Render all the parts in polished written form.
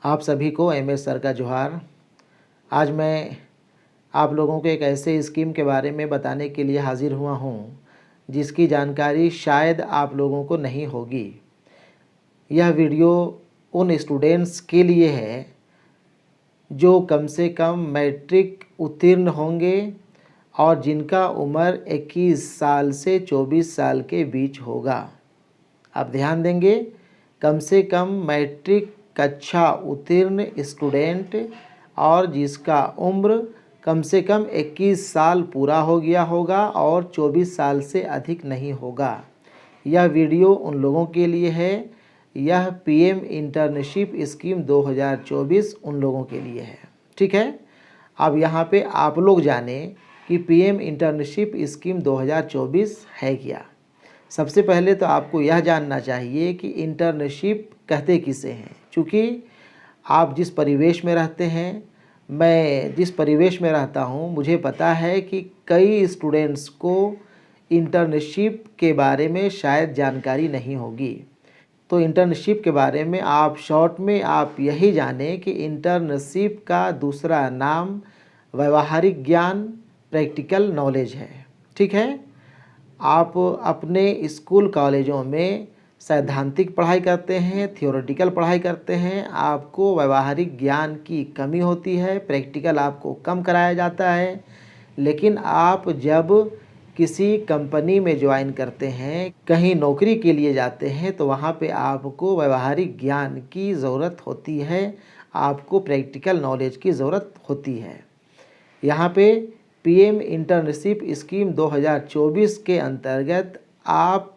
आप सभी को एमएस सर का जोहार। आज मैं आप लोगों को एक ऐसे स्कीम के बारे में बताने के लिए हाजिर हुआ हूँ जिसकी जानकारी शायद आप लोगों को नहीं होगी। यह वीडियो उन स्टूडेंट्स के लिए है जो कम से कम मैट्रिक उत्तीर्ण होंगे और जिनका उम्र 21 साल से 24 साल के बीच होगा। आप ध्यान देंगे, कम से कम मैट्रिक कक्षा उत्तीर्ण स्टूडेंट और जिसका उम्र कम से कम 21 साल पूरा हो गया होगा और 24 साल से अधिक नहीं होगा। यह वीडियो उन लोगों के लिए है। यह पीएम इंटर्नशिप स्कीम 2024 उन लोगों के लिए है। ठीक है, अब यहाँ पे आप लोग जाने कि पीएम इंटर्नशिप स्कीम 2024 है क्या। सबसे पहले तो आपको यह जानना चाहिए कि इंटर्नशिप कहते किसे हैं। चूँकि आप जिस परिवेश में रहते हैं, मैं जिस परिवेश में रहता हूँ, मुझे पता है कि कई स्टूडेंट्स को इंटर्नशिप के बारे में शायद जानकारी नहीं होगी। तो इंटर्नशिप के बारे में आप शॉर्ट में आप यही जानें कि इंटर्नशिप का दूसरा नाम व्यावहारिक ज्ञान, प्रैक्टिकल नॉलेज है। ठीक है, आप अपने स्कूल कॉलेजों में सैद्धांतिक पढ़ाई करते हैं, थियोरेटिकल पढ़ाई करते हैं, आपको व्यावहारिक ज्ञान की कमी होती है, प्रैक्टिकल आपको कम कराया जाता है। लेकिन आप जब किसी कंपनी में ज्वाइन करते हैं, कहीं नौकरी के लिए जाते हैं, तो वहाँ पे आपको व्यावहारिक ज्ञान की ज़रूरत होती है, आपको प्रैक्टिकल नॉलेज की ज़रूरत होती है। यहाँ पे पीएम इंटर्नशिप स्कीम 2024 के अंतर्गत आप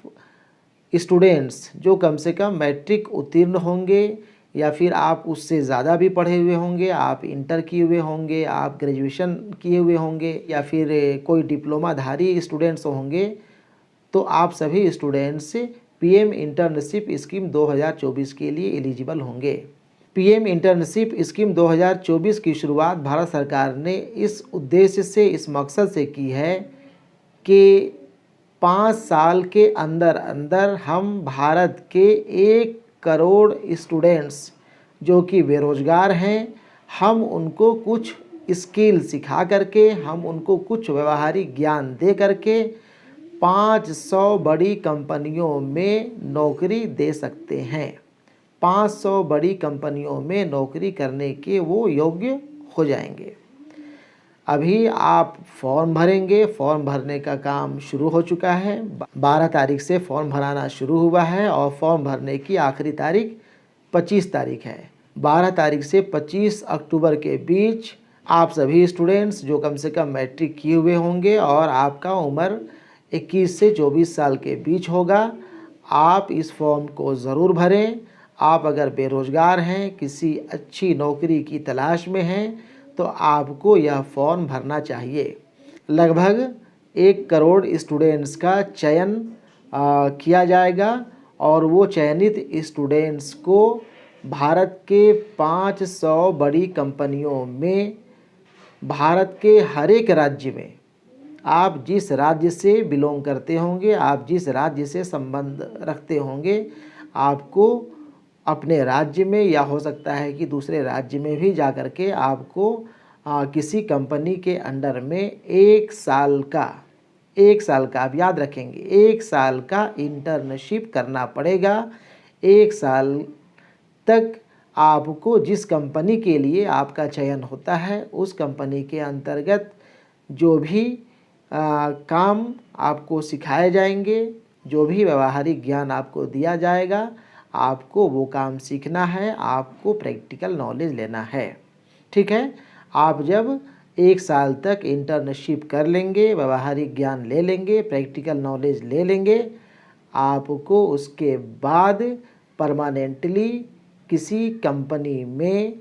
स्टूडेंट्स जो कम से कम मैट्रिक उत्तीर्ण होंगे या फिर आप उससे ज़्यादा भी पढ़े हुए होंगे, आप इंटर किए हुए होंगे, आप ग्रेजुएशन किए हुए होंगे या फिर कोई डिप्लोमाधारी स्टूडेंट्स होंगे, तो आप सभी स्टूडेंट्स पीएम इंटर्नशिप स्कीम 2024 के लिए एलिजिबल होंगे। पीएम इंटर्नशिप स्कीम 2024 की शुरुआत भारत सरकार ने इस उद्देश्य से, इस मकसद से की है कि 5 साल के अंदर अंदर हम भारत के 1 करोड़ स्टूडेंट्स जो कि बेरोज़गार हैं, हम उनको कुछ स्किल सिखा करके, हम उनको कुछ व्यावहारिक ज्ञान दे करके 500 बड़ी कंपनियों में नौकरी दे सकते हैं। 500 बड़ी कंपनियों में नौकरी करने के वो योग्य हो जाएंगे। अभी आप फॉर्म भरेंगे, फॉर्म भरने का काम शुरू हो चुका है। 12 तारीख से फॉर्म भराना शुरू हुआ है और फॉर्म भरने की आखिरी तारीख 25 तारीख है। 12 तारीख से 25 अक्टूबर के बीच आप सभी स्टूडेंट्स जो कम से कम मैट्रिक किए हुए होंगे और आपका उम्र 21 से 24 साल के बीच होगा, आप इस फॉर्म को ज़रूर भरें। आप अगर बेरोज़गार हैं, किसी अच्छी नौकरी की तलाश में हैं, तो आपको यह फॉर्म भरना चाहिए। लगभग 1 करोड़ स्टूडेंट्स का चयन किया जाएगा और वो चयनित स्टूडेंट्स को भारत के 500 बड़ी कंपनियों में, भारत के हर एक राज्य में, आप जिस राज्य से बिलोंग करते होंगे, आप जिस राज्य से संबंध रखते होंगे, आपको अपने राज्य में या हो सकता है कि दूसरे राज्य में भी जा कर के आपको किसी कंपनी के अंडर में 1 साल का आप याद रखेंगे, 1 साल का इंटर्नशिप करना पड़ेगा। 1 साल तक आपको जिस कंपनी के लिए आपका चयन होता है, उस कंपनी के अंतर्गत जो भी काम आपको सिखाए जाएंगे, जो भी व्यावहारिक ज्ञान आपको दिया जाएगा, आपको वो काम सीखना है, आपको प्रैक्टिकल नॉलेज लेना है। ठीक है, आप जब 1 साल तक इंटर्नशिप कर लेंगे, व्यावहारिक ज्ञान ले लेंगे, प्रैक्टिकल नॉलेज ले लेंगे, आपको उसके बाद परमानेंटली किसी कंपनी में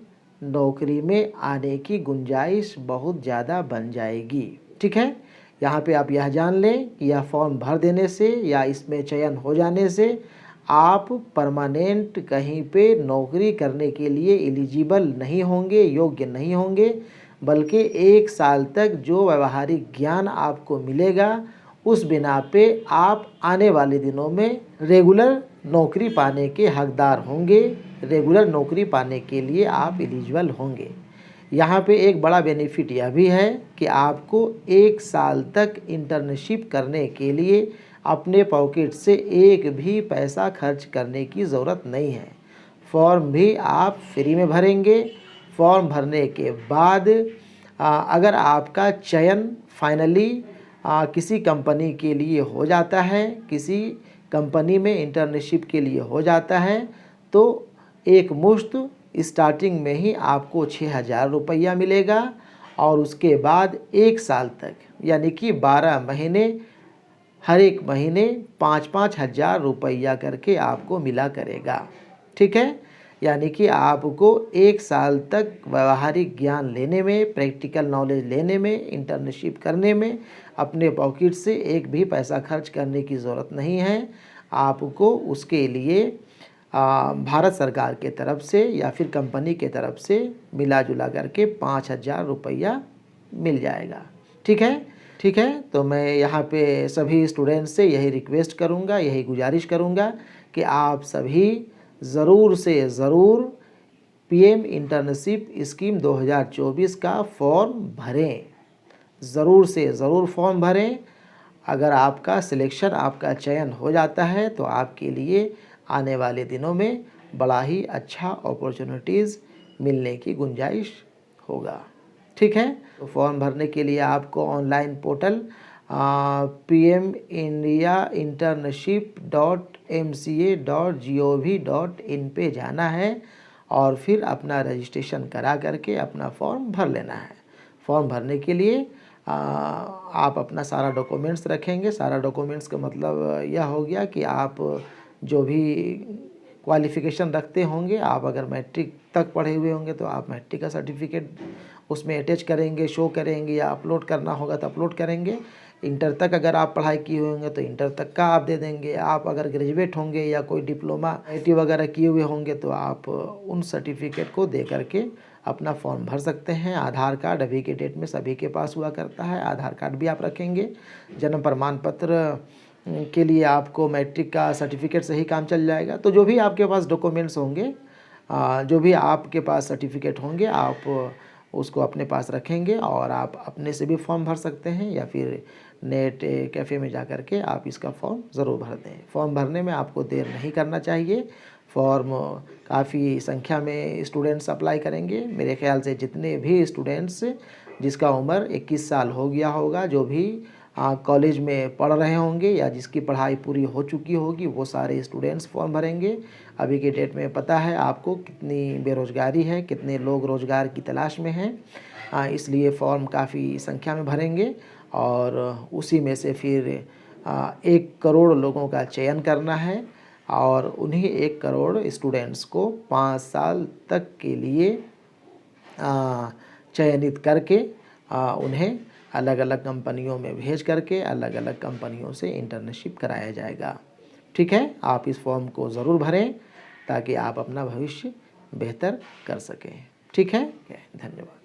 नौकरी में आने की गुंजाइश बहुत ज़्यादा बन जाएगी। ठीक है, यहाँ पे आप यह जान लें कि यह फॉर्म भर देने से या इसमें चयन हो जाने से आप परमानेंट कहीं पे नौकरी करने के लिए एलिजिबल नहीं होंगे, योग्य नहीं होंगे, बल्कि 1 साल तक जो व्यावहारिक ज्ञान आपको मिलेगा, उस बिना पे आप आने वाले दिनों में रेगुलर नौकरी पाने के हकदार होंगे। रेगुलर नौकरी पाने के लिए आप एलिजिबल होंगे। यहाँ पे एक बड़ा बेनिफिट यह भी है कि आपको 1 साल तक इंटर्नशिप करने के लिए अपने पॉकेट से एक भी पैसा खर्च करने की ज़रूरत नहीं है। फॉर्म भी आप फ्री में भरेंगे। फॉर्म भरने के बाद अगर आपका चयन फाइनली किसी कंपनी के लिए हो जाता है, किसी कंपनी में इंटर्नशिप के लिए हो जाता है, तो एक मुश्त स्टार्टिंग में ही आपको 6,000 रुपया मिलेगा और उसके बाद 1 साल तक यानी कि 12 महीने हर एक महीने 5-5 हज़ार रुपया करके आपको मिला करेगा। ठीक है, यानी कि आपको 1 साल तक व्यावहारिक ज्ञान लेने में, प्रैक्टिकल नॉलेज लेने में, इंटर्नशिप करने में अपने पॉकेट से एक भी पैसा खर्च करने की ज़रूरत नहीं है। आपको उसके लिए भारत सरकार के तरफ से या फिर कंपनी के तरफ से मिला जुला करके 5,000 रुपया मिल जाएगा। ठीक है, ठीक है। तो मैं यहाँ पे सभी स्टूडेंट्स से यही रिक्वेस्ट करूँगा, यही गुजारिश करूँगा कि आप सभी ज़रूर से ज़रूर पीएम इंटर्नशिप स्कीम 2024 का फॉर्म भरें। ज़रूर से ज़रूर फॉर्म भरें। अगर आपका सिलेक्शन, आपका चयन हो जाता है तो आपके लिए आने वाले दिनों में बड़ा ही अच्छा अपॉर्चुनिटीज़ मिलने की गुंजाइश होगा। ठीक है, तो फॉर्म भरने के लिए आपको ऑनलाइन पोर्टल pmindiainternship.mca.gov.in पे जाना है और फिर अपना रजिस्ट्रेशन करा करके अपना फॉर्म भर लेना है। फॉर्म भरने के लिए आप अपना सारा डॉक्यूमेंट्स रखेंगे। सारा डॉक्यूमेंट्स का मतलब यह हो गया कि आप जो भी क्वालिफ़िकेशन रखते होंगे, आप अगर मैट्रिक तक पढ़े हुए होंगे तो आप मैट्रिक का सर्टिफिकेट उसमें अटैच करेंगे, शो करेंगे, या अपलोड करना होगा तो अपलोड करेंगे। इंटर तक अगर आप पढ़ाई किए हुए होंगे तो इंटर तक का आप दे देंगे। आप अगर ग्रेजुएट होंगे या कोई डिप्लोमा आईटी वगैरह किए हुए होंगे तो आप उन सर्टिफिकेट को दे करके अपना फॉर्म भर सकते हैं। आधार कार्ड अभी के डेट में सभी के पास हुआ करता है, आधार कार्ड भी आप रखेंगे। जन्म प्रमाण पत्र के लिए आपको मैट्रिक का सर्टिफिकेट से ही काम चल जाएगा। तो जो भी आपके पास डॉक्यूमेंट्स होंगे, जो भी आपके पास सर्टिफिकेट होंगे, आप उसको अपने पास रखेंगे और आप अपने से भी फॉर्म भर सकते हैं या फिर नेट कैफ़े में जा कर के आप इसका फॉर्म ज़रूर भर दें। फॉर्म भरने में आपको देर नहीं करना चाहिए। फॉर्म काफ़ी संख्या में स्टूडेंट्स अप्लाई करेंगे। मेरे ख्याल से जितने भी स्टूडेंट्स जिसका उम्र 21 साल हो गया होगा, जो भी कॉलेज में पढ़ रहे होंगे या जिसकी पढ़ाई पूरी हो चुकी होगी, वो सारे स्टूडेंट्स फॉर्म भरेंगे। अभी के डेट में पता है आपको कितनी बेरोज़गारी है, कितने लोग रोज़गार की तलाश में हैं, इसलिए फॉर्म काफ़ी संख्या में भरेंगे और उसी में से फिर 1 करोड़ लोगों का चयन करना है और उन्हीं 1 करोड़ स्टूडेंट्स को 5 साल तक के लिए चयनित करके उन्हें अलग अलग कंपनियों में भेज करके अलग अलग कंपनियों से इंटर्नशिप कराया जाएगा। ठीक है, आप इस फॉर्म को ज़रूर भरें ताकि आप अपना भविष्य बेहतर कर सकें। ठीक है, धन्यवाद।